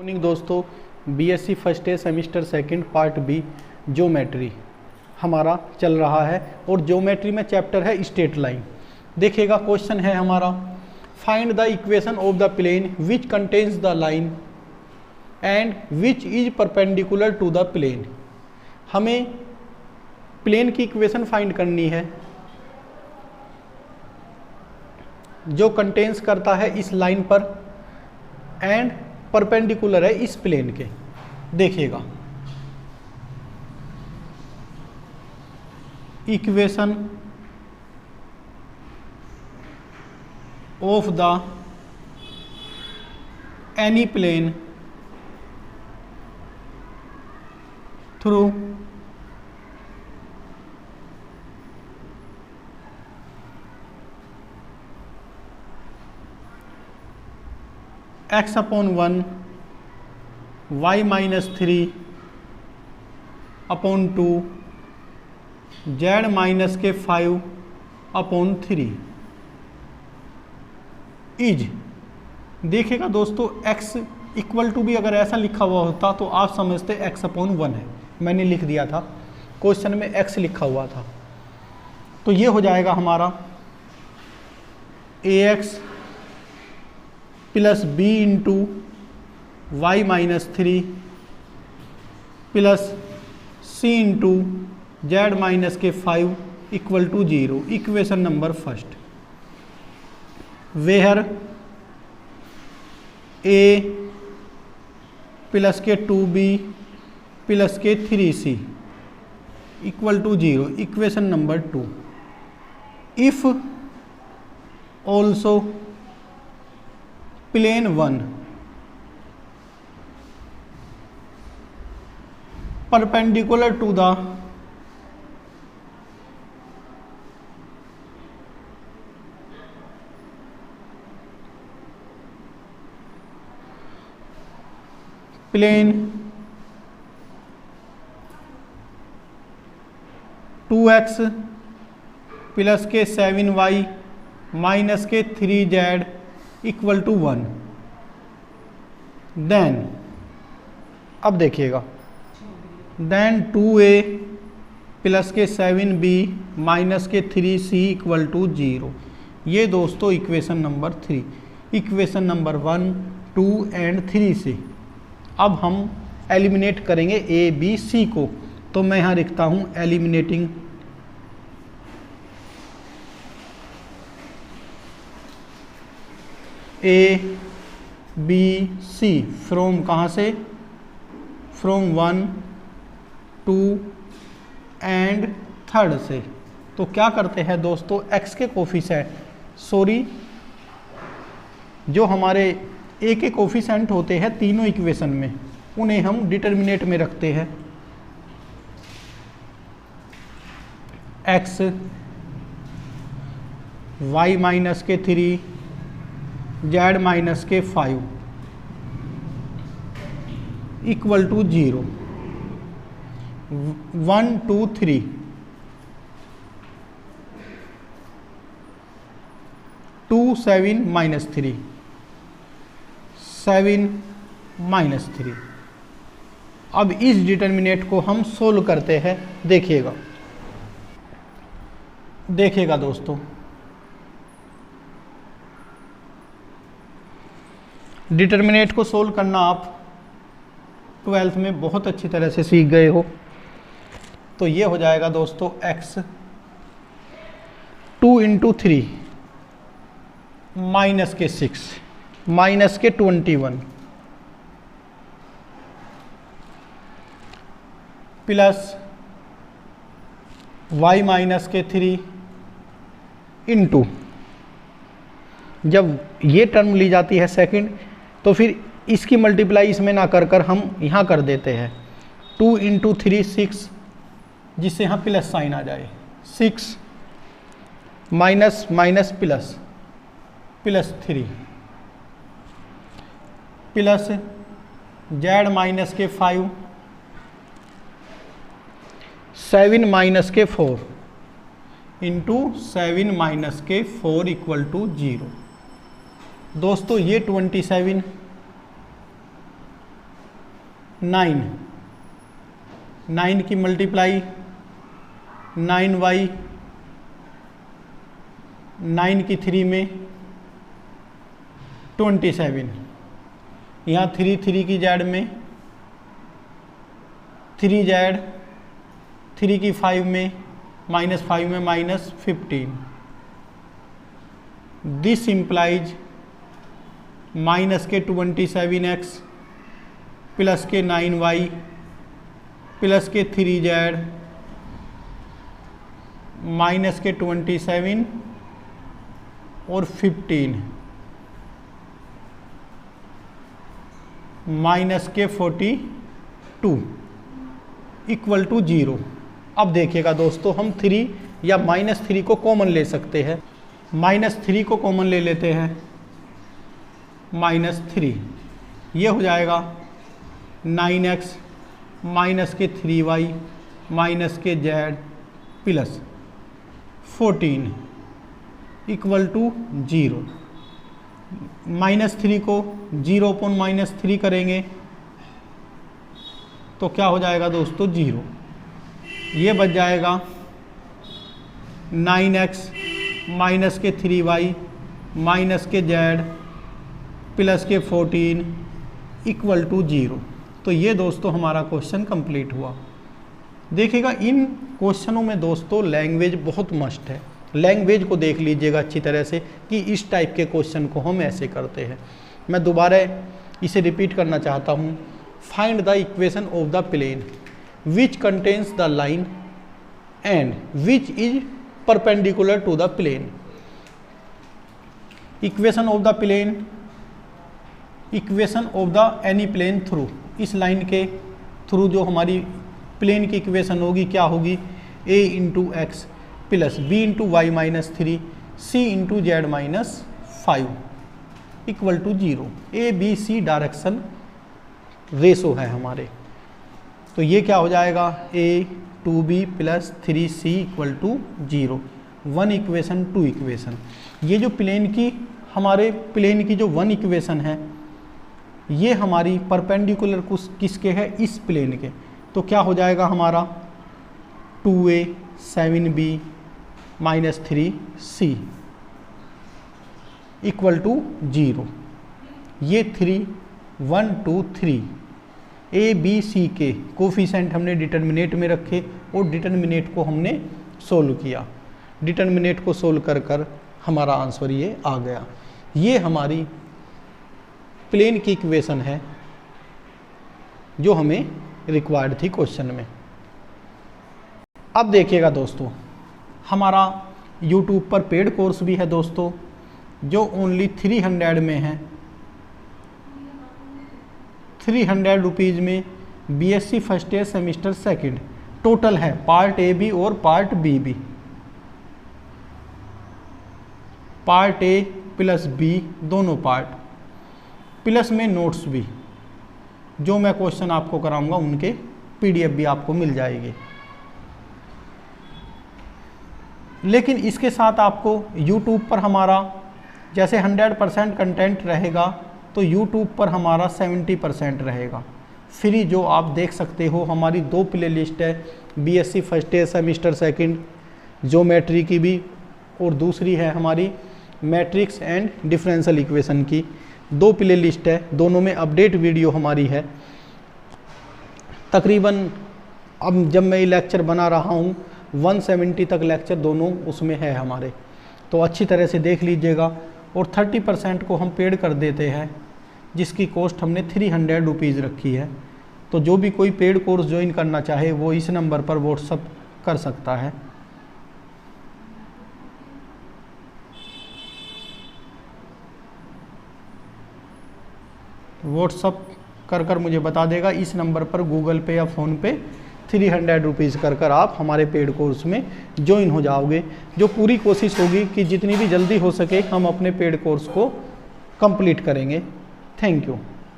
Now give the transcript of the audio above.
Morning दोस्तों, BSc first year semester second part B geometry हमारा चल रहा है और ज्योमेट्री में चैप्टर है स्ट्रेट लाइन। देखिएगा क्वेश्चन है हमारा, find the equation of the plane which contains the line and which is perpendicular to the plane. हमें प्लेन की इक्वेशन फाइंड करनी है जो कंटेन्स करता है इस लाइन पर एंड परपेंडिकुलर है इस प्लेन के। देखिएगा equation of the any plane through x upon 1 y minus 3 upon 2 z minus के 5 अपॉन 3 इज। देखिएगा दोस्तों, x इक्वल टू भी अगर ऐसा लिखा हुआ होता तो आप समझते x अपॉन 1 है। मैंने लिख दिया था, क्वेश्चन में x लिखा हुआ था, तो ये हो जाएगा हमारा ax plus b into y minus 3 plus c into z minus के 5 equal to 0। Equation number first, where a plus के 2b प्लस के 3c equal to 0। Equation number 2, if also plane 1 perpendicular to the plane 2x plus के 7y minus के 3z equal to 1, then अब देखिएगा, then 2a plus के 7b minus के 3c equal to 0। ये दोस्तों equation number 3, equation number 1, 2 and 3 से अब हम एलिमिनेट करेंगे a b c को। तो मैं यहाँ लिखता हूँ eliminating a b c from कहाँ से, फ्रॉम 1, 2 एंड 3 से। तो क्या करते हैं दोस्तों, x के कोफिशिएंट, जो हमारे a के कोफिशिएंट होते हैं तीनों इक्वेशन में, उन्हें हम डिटर्मिनेंट में रखते हैं। x y माइनस के 3 z माइनस के 5 इक्वल टू 0, 1, 2, 3 2 7 माइनस 3 7 माइनस 3। अब इस डिटर्मिनेंट को हम सोल्व करते हैं। देखिएगा दोस्तों, डिटर्मिनेंट को सोल्व करना आप 12th में बहुत अच्छी तरह से सीख गए हो। तो ये हो जाएगा दोस्तों x 2 इंटू 3 माइनस के 6 माइनस के 21 प्लस y माइनस के 3 इंटू, जब ये टर्म ली जाती है सेकंड तो फिर इसकी मल्टीप्लाई इसमें ना कर हम यहाँ कर देते हैं 2 इंटू 3 6, जिससे यहाँ प्लस साइन आ जाए, 6 minus minus plus plus 3 plus z minus के 5 7 माइनस के 4 इंटू 7 माइनस के 4 इक्वल टू 0। दोस्तों ये 27 9 की मल्टीप्लाई 9y, 9 की 3 में 27, यहाँ 3 की जेड में 3z, 3 की 5 में -5 में -15। दिस इम्प्लाइज माइनस के 27x प्लस के 9y प्लस के 3z माइनस के 27 और 15 माइनस के 42 इक्वल टू 0। अब देखिएगा दोस्तों, हम 3 या -3 को कॉमन ले सकते हैं। -3 को कॉमन ले लेते हैं, -3, ये हो जाएगा 9x माइनस के 3y माइनस के z प्लस 14 इक्वल टू 0। -3 को 0/-3 करेंगे तो क्या हो जाएगा दोस्तों, 0। ये बच जाएगा 9x माइनस के 3y माइनस के z प्लस के 14 इक्वल टू 0। तो ये दोस्तों हमारा क्वेश्चन कंप्लीट हुआ। देखिएगा, इन क्वेश्चनों में दोस्तों लैंग्वेज बहुत मस्ट है। लैंग्वेज को देख लीजिएगा अच्छी तरह से कि इस टाइप के क्वेश्चन को हम ऐसे करते हैं। मैं दोबारा इसे रिपीट करना चाहता हूँ। Find the equation of the plane which contains the line and which is perpendicular to the plane. Equation of the plane, equation of the any plane through, इस लाइन के थ्रू जो हमारी प्लेन की equation होगी क्या होगी, a into x plus b into y minus 3 c into z minus 5 equal to 0। A b c direction ratio है हमारे, तो ये क्या हो जाएगा, a 2b plus 3c equal to 0। 1 equation 2 equation. ये जो प्लेन की हमारे प्लेन की जो 1 इक्वेशन है ये हमारी परपेंडिकुलर किसके है, इस प्लेन के। तो क्या हो जाएगा हमारा 2a 7b minus 3c equal to 0। ये 3 1 2 3 ए बी सी के कोफिशेंट हमने डिटर्मिनेट में रखे और डिटर्मिनेट को हमने सोल्व किया। डिटर्मिनेट को सोल्व कर हमारा आंसर ये आ गया। ये हमारी प्लेन की इक्वेशन है जो हमें रिक्वायर्ड थी क्वेश्चन में। अब देखिएगा दोस्तों, हमारा YouTube पर पेड कोर्स भी है दोस्तों, जो ओनली 300 में है। 300 रुपीज़ में BSc first year semester second total है, पार्ट ए बी और पार्ट बी भी। पार्ट ए प्लस बी दोनों पार्ट, प्लस में नोट्स भी, जो मैं क्वेश्चन आपको कराऊंगा उनके PDF भी आपको मिल जाएगी। लेकिन इसके साथ आपको YouTube पर हमारा जैसे 100% कंटेंट रहेगा तो YouTube पर हमारा 70% रहेगा फ्री, जो आप देख सकते हो। हमारी 2 प्लेलिस्ट है, BSc first year semester second geometry की भी, और दूसरी है हमारी मैट्रिक्स एंड डिफरेंशियल इक्वेशन की। 2 प्लेलिस्ट है, दोनों में अपडेट वीडियो हमारी है। तकरीबन अब जब मैं ये लेक्चर बना रहा हूँ 170 तक लेक्चर दोनों उसमें है हमारे, तो अच्छी तरह से देख लीजिएगा। और 30% को हम पेड कर देते हैं, जिसकी कॉस्ट हमने 300 रुपीज़ रखी है। तो जो भी कोई पेड कोर्स ज्वाइन करना चाहे वो इस नंबर पर व्हाट्सअप कर सकता है। व्हाट्सअप कर मुझे बता देगा इस नंबर पर, गूगल पे या फ़ोन पे 300 रुपीज़ कर आप हमारे पेड कोर्स में ज्वाइन हो जाओगे। जो पूरी कोशिश होगी कि जितनी भी जल्दी हो सके हम अपने पेड कोर्स को कंप्लीट करेंगे। Thank you.